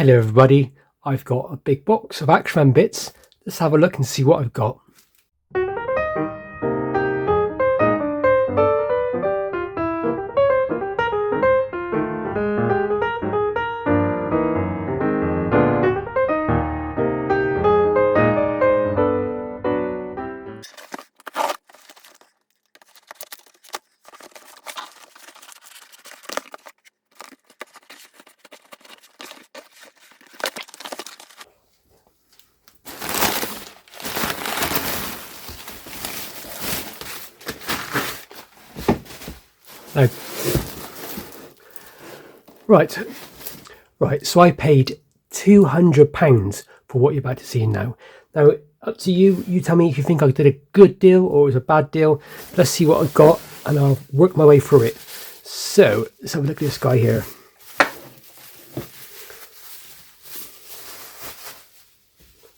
Hello everybody, I've got a big box of Accessory bits. Let's have a look and see what I've got. Now, right, so I paid £200 for what you're about to see now. Now, up to you, you tell me if you think I did a good deal or it was a bad deal. Let's see what I got and I'll work my way through it. So, let's have a look at this guy here.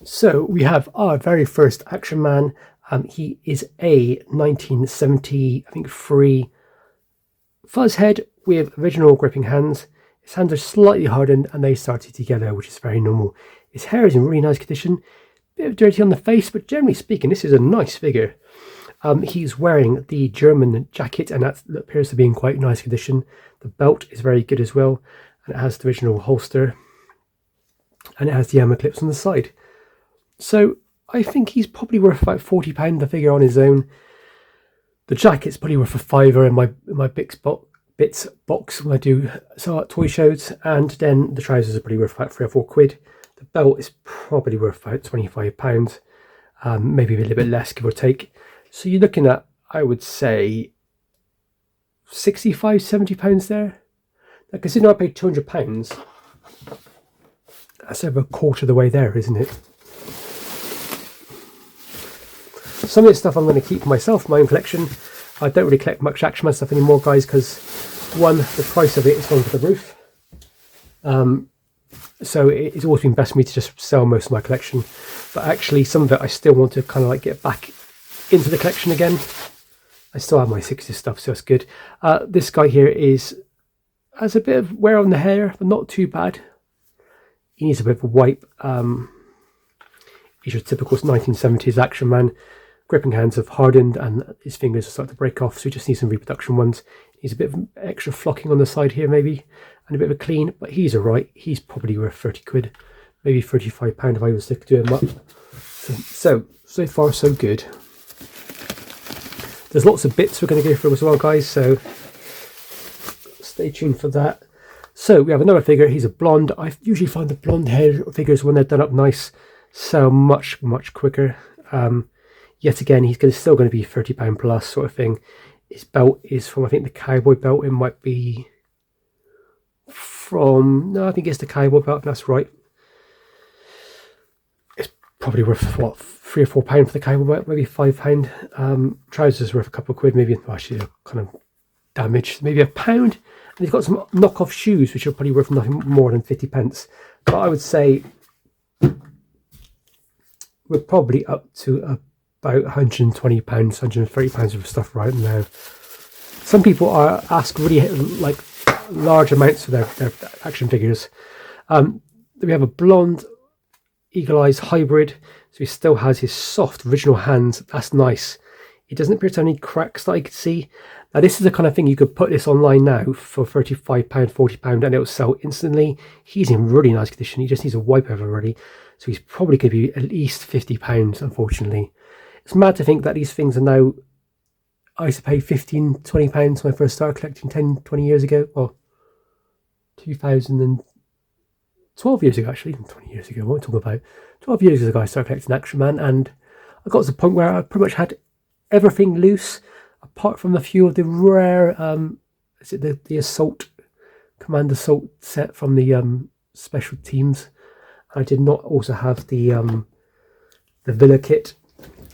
So, we have our very first Action Man. He is a 1970, I think, free fuzz head with original gripping hands. His hands are slightly hardened and they started together, which is very normal. His hair is in really nice condition. Bit of dirty on the face, but generally speaking, this is a nice figure. He's wearing the German jacket and that appears to be in quite nice condition. The belt is very good as well, and it has the original holster and it has the ammo clips on the side. So I think he's probably worth about £40 the figure on his own. The jacket's probably worth a £5 in my bits box when I do toy shows, and then the trousers are probably worth about £3 or £4. The belt is probably worth about £25, maybe a little bit less, give or take. So you're looking at, I would say, £65–70 there. Now, considering I paid £200, that's over a quarter of the way there, isn't it? Some of this stuff I'm going to keep for myself, my own collection. I don't really collect much Action Man stuff anymore, guys, because one, the price of it is going to the roof. So it's always been best for me to just sell most of my collection. But actually, some of it I still want to kind of like get back into the collection again. I still have my 60s stuff, so that's good. This guy here has a bit of wear on the hair, but not too bad. He needs a bit of a wipe. He's your typical 1970s Action Man. Gripping hands have hardened and his fingers are starting to break off, so he just needs some reproduction ones. He's a bit of extra flocking on the side here maybe, and a bit of a clean, but he's alright. He's probably worth £30, maybe £35 if I was to do him up. So far so good. There's lots of bits we're going to go through as well, guys, so stay tuned for that. So we have another figure. He's a blonde. I usually find the blonde hair figures, when they're done up nice, sell much quicker. Yet again, he's still going to be £30 plus sort of thing. His belt is from, I think, the cowboy belt. It might be from, no, I think it's the cowboy belt, that's right. It's probably worth, what, £3 or £4 for the cowboy belt, maybe £5. Trousers worth a couple of quid, maybe, actually, they're kind of damaged, maybe £1. And he's got some knockoff shoes, which are probably worth nothing more than 50p. But I would say we're probably up to about £120, £130 worth of stuff right now. Some people ask really like large amounts for their action figures. We have a blonde Eagle Eyes hybrid, so he still has his soft original hands. That's nice. He doesn't appear to have any cracks that I could see. Now this is the kind of thing you could put this online now for £35, £40, and it will sell instantly. He's in really nice condition. He just needs a wipe over already, so he's probably going to be at least £50, unfortunately. It's mad to think that these things are now, I used to pay £15, £20 when I first started collecting 10–20 years ago. Well, 12 years ago actually, 20 years ago, what am I talking about? 12 years ago I started collecting Action Man, and I got to the point where I pretty much had everything loose, apart from a few of the rare, is it the Assault, Command Assault set from the Special Teams. I did not also have the Villa kit.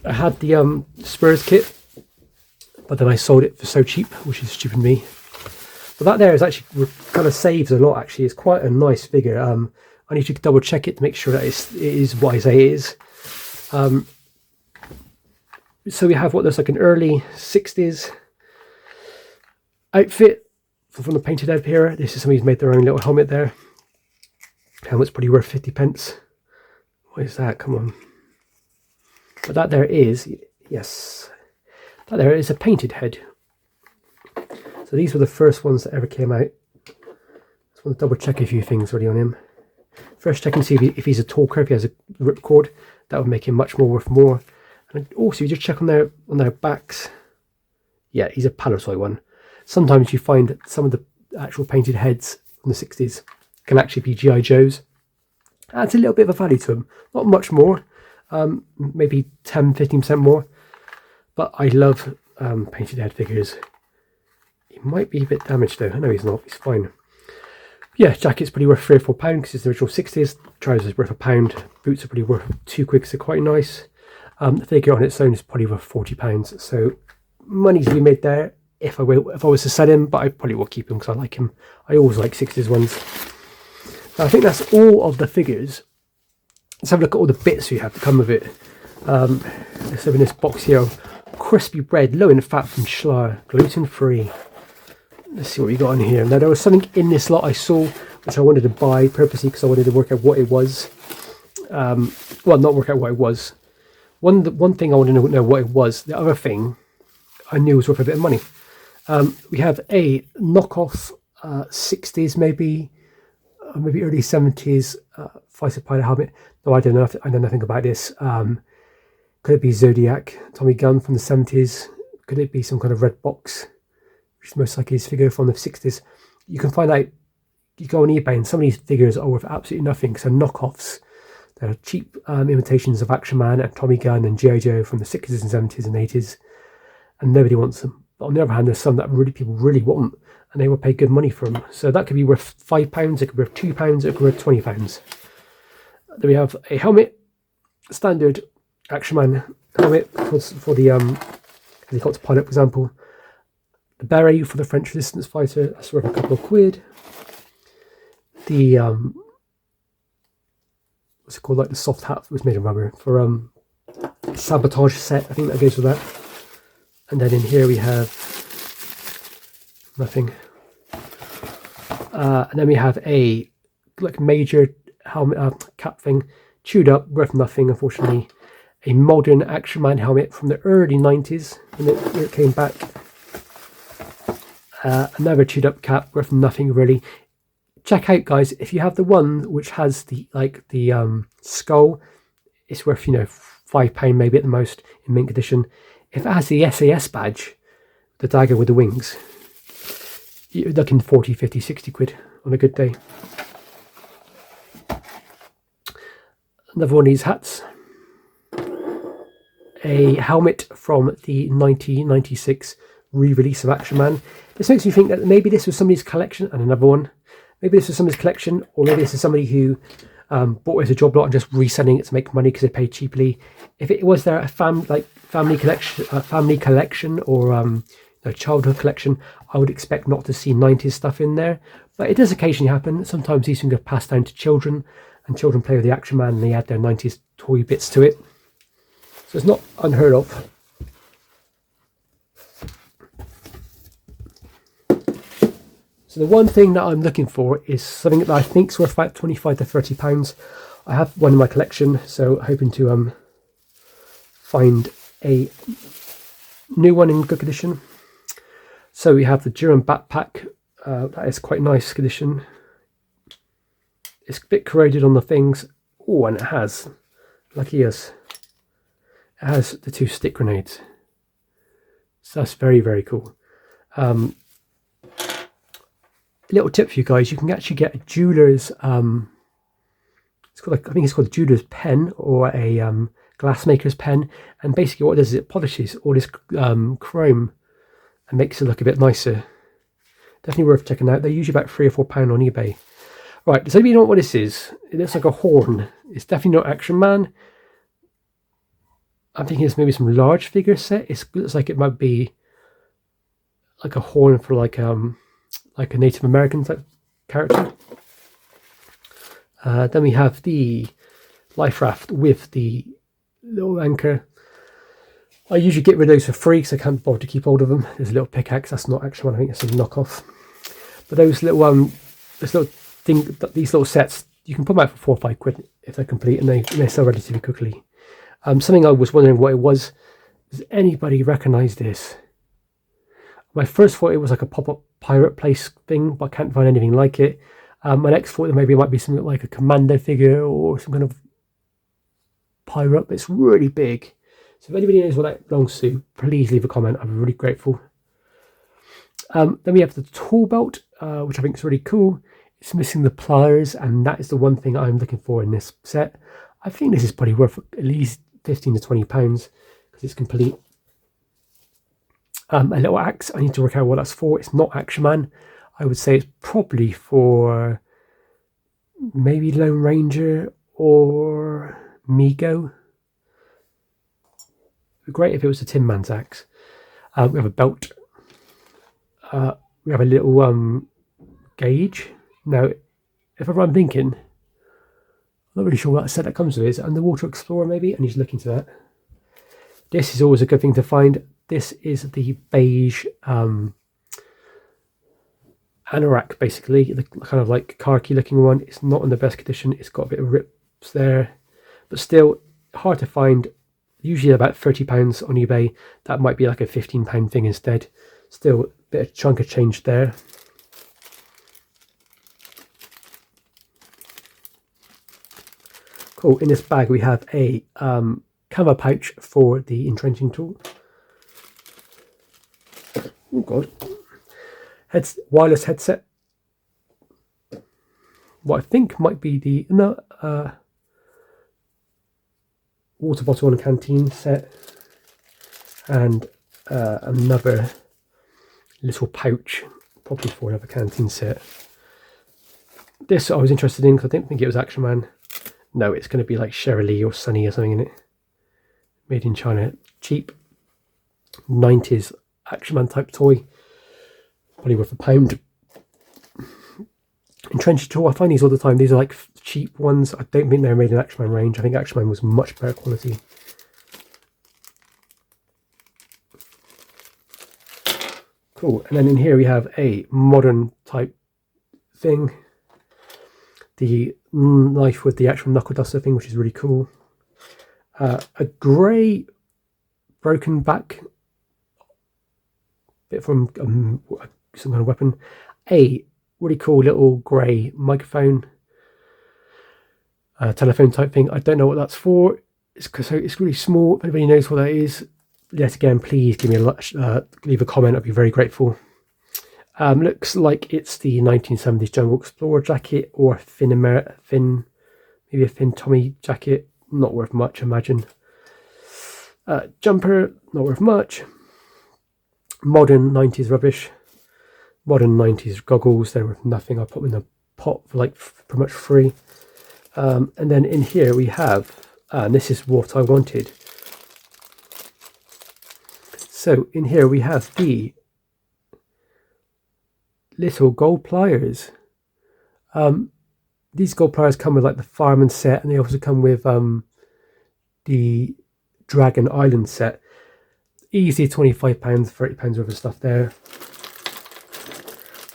I had the Spurs kit, but then I sold it for so cheap, which is stupid me. But that there is actually kind of saves a lot. Actually, it's quite a nice figure. I need to double check it to make sure that it is what I say it is. So we have what looks like an early 60s outfit from the painted out here. This is somebody's made their own little helmet there. helmet's probably worth 50p. What is that? Come on. But that there is, yes, that there is a painted head. So these were the first ones that ever came out. Just want to double check a few things really on him. First check and see if he's a talker, if he has a ripcord. That would make him much more worth more. And also, you just check on their backs. Yeah, he's a Palisade one. Sometimes you find that some of the actual painted heads from the 60s can actually be G.I. Joes. Adds a little bit of a value to them. Not much more. Maybe 10-15% more. But I love painted head figures. He might be a bit damaged though. No, he's not. He's fine. Yeah, jacket's probably worth £3 or £4 because it's the original 60s. Trousers worth £1. Boots are probably worth £2, so quite nice. The figure on its own is probably worth £40. So money's to be made there if I was to sell him, but I probably will keep him because I like him. I always like 60s ones. Now, I think that's all of the figures. Let's have a look at all the bits we have to come with it. Let's have in this box here. Crispy bread, low in fat from Schlar, gluten free. Let's see what we got in here. Now there was something in this lot I saw which I wanted to buy purposely because I wanted to work out what it was. Well, not work out what it was. One thing I wanted to know what it was. The other thing I knew was worth a bit of money. We have a knockoff 60s, maybe early 70s Fighter pilot helmet. No, I don't know. I know nothing about this. Could it be Zodiac, Tommy Gunn from the 70s? Could it be some kind of red box, which is most likely his figure from the 60s? You can find out. You go on eBay, and some of these figures are worth absolutely nothing. So knockoffs. They're cheap imitations of Action Man and Tommy Gunn and G.I. Joe from the 60s and 70s and 80s, and nobody wants them. But on the other hand, there's some that people really want, and they will pay good money for them. So that could be worth £5, it could be worth £2, it could be worth £20. Then we have a helmet, standard Action Man helmet for the helicopter pilot, for example. The beret for the French resistance fighter, that's worth a couple of quid. The what's it called, like the soft hat that was made of rubber for sabotage set, I think that goes with that. And then in here we have nothing. And then we have a like major helmet cap thing, chewed up, worth nothing, unfortunately. A modern Action Man helmet from the early 90s when it came back. Another chewed up cap, worth nothing really. Check out, guys, if you have the one which has the skull, it's worth £5 maybe at the most in mint condition. If it has the SAS badge, the dagger with the wings, you're looking 40, 50, 60 quid on a good day. Another one of these hats. A helmet from the 1996 re-release of Action Man. This makes me think that maybe this was somebody's collection, and another one. Maybe this was somebody's collection, or maybe this is somebody who bought it as a job lot and just reselling it to make money because they paid cheaply. If it was there a family collection, or a childhood collection, I would expect not to see 90s stuff in there. But it does occasionally happen. Sometimes these things are passed down to children, and children play with the Action Man and they add their 90s toy bits to it. So it's not unheard of. So the one thing that I'm looking for is something that I think is worth about £25 to £30. I have one in my collection, so hoping to find a new one in good condition. So we have the Durham backpack. That is quite nice condition. It's a bit corroded on the things. Oh, and it has, lucky us, it has the 2 stick grenades. So that's very, very cool. Little tip for you guys: you can actually get a jeweler's. It's called, I think it's called a jeweler's pen or a glassmaker's pen, and basically what it does is it polishes all this chrome and makes it look a bit nicer. Definitely worth checking out. They're usually about £3 or £4 on eBay. Right, does anybody know what this is? It looks like a horn. It's definitely not Action Man. I'm thinking it's maybe some large figure set. It looks like it might be like a horn for like a Native American type character. Then we have the life raft with the little anchor. I usually get rid of those for free because I can't bother to keep hold of them. There's a little pickaxe. That's not Action Man. I think it's a knockoff. But those little these little sets, You can put them out for £4 or £5 if they're complete, and they sell relatively quickly. Something I was wondering what it was. Does anybody recognise this? My first thought it was like a pop-up pirate place thing, but I can't find anything like it. My next thought maybe it might be something like a commando figure or some kind of pirate, but it's really big. So if anybody knows what that belongs to, please leave a comment. I'm really grateful. Then we have the tool belt, which I think is really cool. It's missing the pliers, and that is the one thing I'm looking for in this set. I think this is probably worth at least £15 to £20 because it's complete. A little axe, I need to work out what that's for. It's not Action Man. I would say it's probably for maybe Lone Ranger or Mego. It'd be great if it was a Tin Man's axe. We have a belt. We have a little gauge. Now, if I'm thinking, I'm not really sure what that set that comes with. Is it Underwater Explorer maybe? I need to look into that. This is always a good thing to find. This is the beige anorak, basically, the kind of like khaki looking one. It's not in the best condition. It's got a bit of rips there, but still hard to find. Usually about £30 on eBay. That might be like a £15 thing instead. Still a bit of chunk of change there. Cool. In this bag we have a camera pouch for the entrenching tool. Oh god. Wireless headset. What I think might be the water bottle and canteen set, and another little pouch, probably for another canteen set. This I was interested in because I didn't think it was Action Man. No, it's going to be like Shirley or Sunny or something in it. Made in China. Cheap 90s Action Man type toy. Probably worth £1. Entrenching tool, I find these all the time. These are like cheap ones. I don't think they're made in Action Man range. I think Action Man was much better quality. Cool. And then in here we have a modern type thing. The knife with the actual knuckle duster thing, which is really cool. A grey broken back bit from some kind of weapon. A really cool little grey microphone, telephone type thing. I don't know what that's for. It's really small. If anybody knows what that is, yet again, please give me leave a comment. I'd be very grateful. Looks like it's the 1970s Jungle Explorer jacket or maybe a Finn Tommy jacket. Not worth much, I imagine. Jumper, not worth much. Modern 90s rubbish. Modern 90s goggles, they're worth nothing. I put them in a pot for like pretty much free. And then in here we have, and this is what I wanted. So in here we have the little gold pliers. These gold pliers come with like the Fireman set, and they also come with the Dragon Island set. Easy £25, £30 worth of stuff there.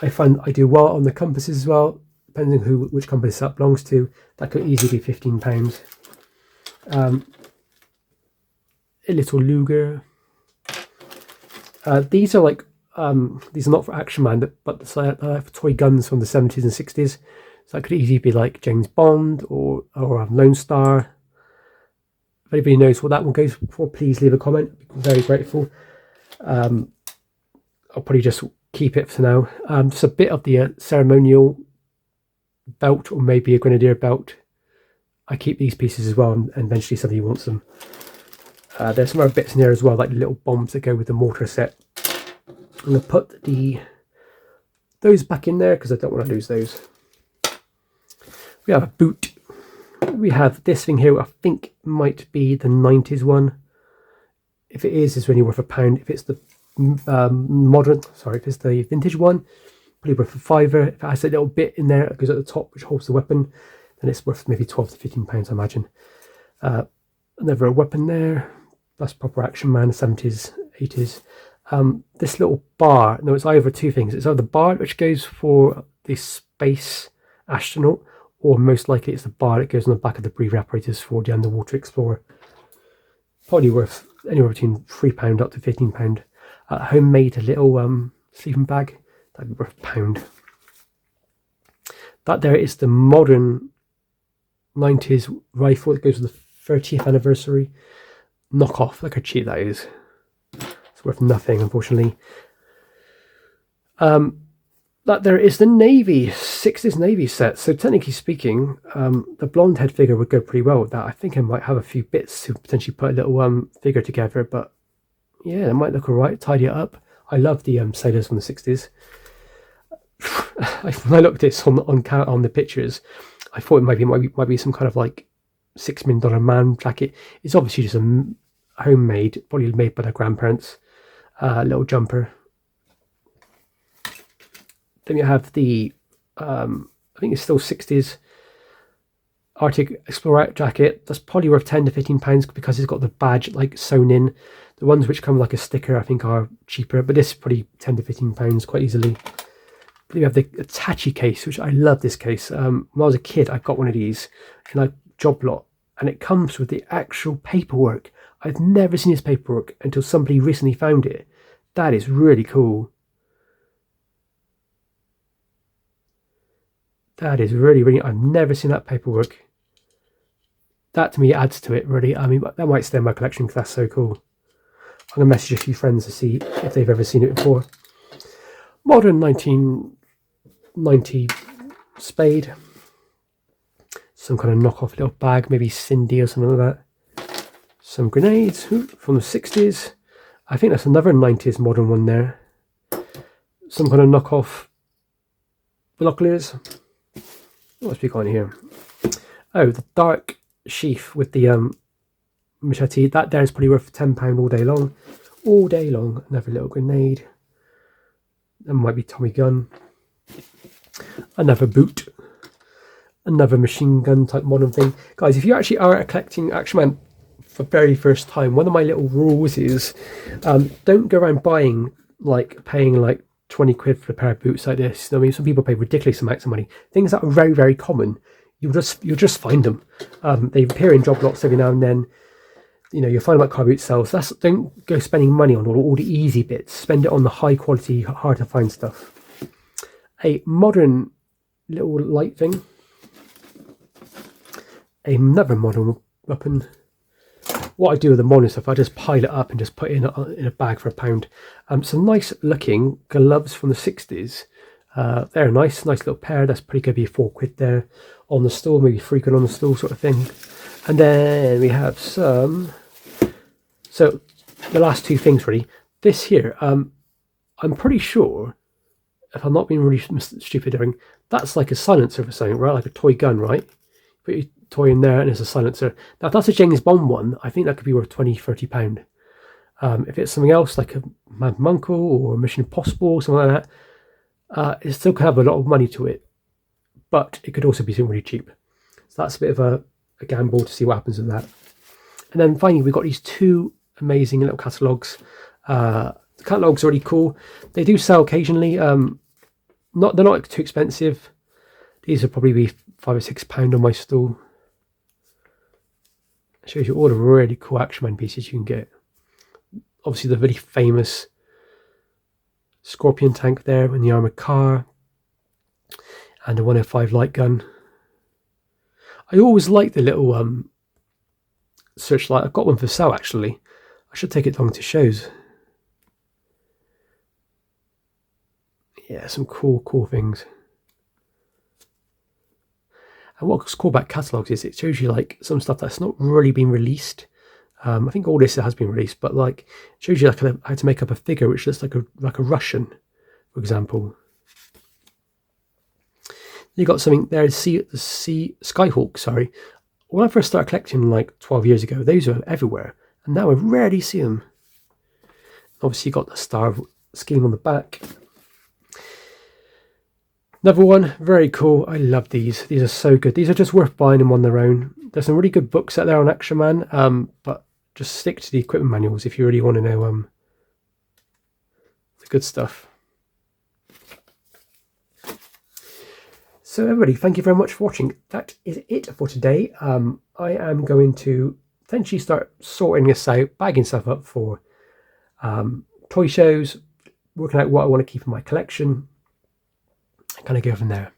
I find I do well on the compasses as well, depending on which compass that belongs to. That could easily be £15. A little Luger. These are like these are not for Action Man, but for toy guns from the 70s and 60s. So that could easily be like James Bond or Lone Star. If anybody knows what that one goes for, please leave a comment. I'd be very grateful. I'll probably just keep it for now. Just a bit of the ceremonial belt, or maybe a grenadier belt. I keep these pieces as well, and eventually somebody wants them. There's some other bits in there as well, like little bombs that go with the mortar set. I'm going to put those back in there because I don't want to lose those. We have a boot. We have this thing here, I think might be the 90s one. If it is, it's really worth £1. If it's the if it's the vintage one, probably worth £5. If it has a little bit in there that goes at the top which holds the weapon, then it's worth maybe £12 to £15, I imagine. Another weapon there. That's proper Action Man, 70s, 80s. This little bar, no, it's either two things. It's either the bar which goes for the space astronaut, or most likely it's the bar that goes on the back of the breather apparatus for the Underwater Explorer. Probably worth anywhere between £3 up to £15. Homemade little sleeping bag, that'd be worth £1. That there is the modern 90s rifle that goes with the 30th anniversary. Knockoff, look how cheap that is. It's worth nothing, unfortunately. That there is the Navy, 60s Navy set. So technically speaking, the blonde head figure would go pretty well with that. I think I might have a few bits to potentially put a little figure together, but yeah, it might look alright, tidy it up. I love the sailors from the 60s. When I looked at this on the pictures, I thought it might be some kind of like $6 million man jacket. It's obviously just a homemade, probably made by their grandparents. Little jumper. Then you have the I think it's still 60s Arctic Explorer jacket. That's probably worth £10 to £15 because it's got the badge like sewn in. The ones which come with like a sticker I think are cheaper, but this is probably £10 to £15 quite easily. Then you have the Attache case, which I love this case. When I was a kid, I got one of these in a job lot, and it comes with the actual paperwork. I've never seen this paperwork until somebody recently found it. That is really cool. That is really, I've never seen that paperwork. That to me adds to it, really. I mean, that might stay in my collection because that's so cool. I'm going to message a few friends to see if they've ever seen it before. Modern 1990 spade. Some kind of knockoff little bag, maybe Cindy or something like that. Some grenades from the 60s. I think that's another 90s modern one there. Some kind of knockoff binoculars. What's we got in here? Oh, the dark sheath with the machete. That there is probably worth £10 all day long. All day long. Another little grenade. That might be Tommy gun. Another boot. Another machine gun type modern thing. Guys, if you actually are collecting Action Man for the very first time, one of my little rules is don't go around paying like 20 quid for a pair of boots like this. I mean, some people pay ridiculous amounts of money. Things that are very, very common, you'll just find them. They appear in job lots every now and then. You know, you'll find them at car boot sales. Don't go spending money on all the easy bits. Spend it on the high quality, hard to find stuff. A modern little light thing. Another modern weapon. What I do with the modern stuff, I just pile it up and just put it in a bag for £1. Some nice looking gloves from the 60s. They're nice little pair. That's pretty good. Be £4 there on the store, maybe £3 on the store sort of thing. And then we have some. So the last two things really. This here, I'm pretty sure, if I'm not being really stupid, that's like a silencer for something, right? Like a toy gun, right? Put your toy in there and it's a silencer. Now if that's a James Bond one, I think that could be worth £20-30. If it's something else like a Mad Monko or Mission Impossible or something like that, it still can have a lot of money to it, but it could also be something really cheap. So that's a bit of a gamble to see what happens with that. And then finally we've got these two amazing little catalogues. The catalogues are really cool. They do sell occasionally. They're not too expensive. These will probably be £5 or £6 on my stall. It shows you all the really cool Action Man pieces you can get. Obviously the really famous Scorpion tank there and the armoured car and the 105 light gun. I always like the little searchlight. I've got one for sale actually. I should take it along to shows. Yeah, some cool things. And what's cool about catalogues is it shows you like some stuff that's not really been released. I think all this has been released, but like it shows you like how to make up a figure which looks like a Russian, for example. You got something there, Skyhawk, sorry. When I first started collecting like 12 years ago, those were everywhere, and now I rarely see them. Obviously, you got the star scheme on the back. Another one, very cool. I love these. These are so good. These are just worth buying them on their own. There's some really good books out there on Action Man, but just stick to the equipment manuals if you really want to know the good stuff. So everybody, thank you very much for watching. That is it for today. I am going to potentially start sorting this out, bagging stuff up for toy shows, working out what I want to keep in my collection, and kind of go from there.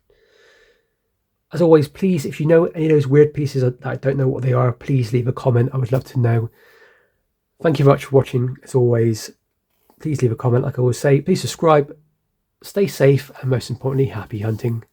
As always, please, if you know any of those weird pieces that I don't know what they are, please leave a comment. I would love to know. Thank you very much for watching. As always, please leave a comment. Like I always say, please subscribe, stay safe, and most importantly, happy hunting.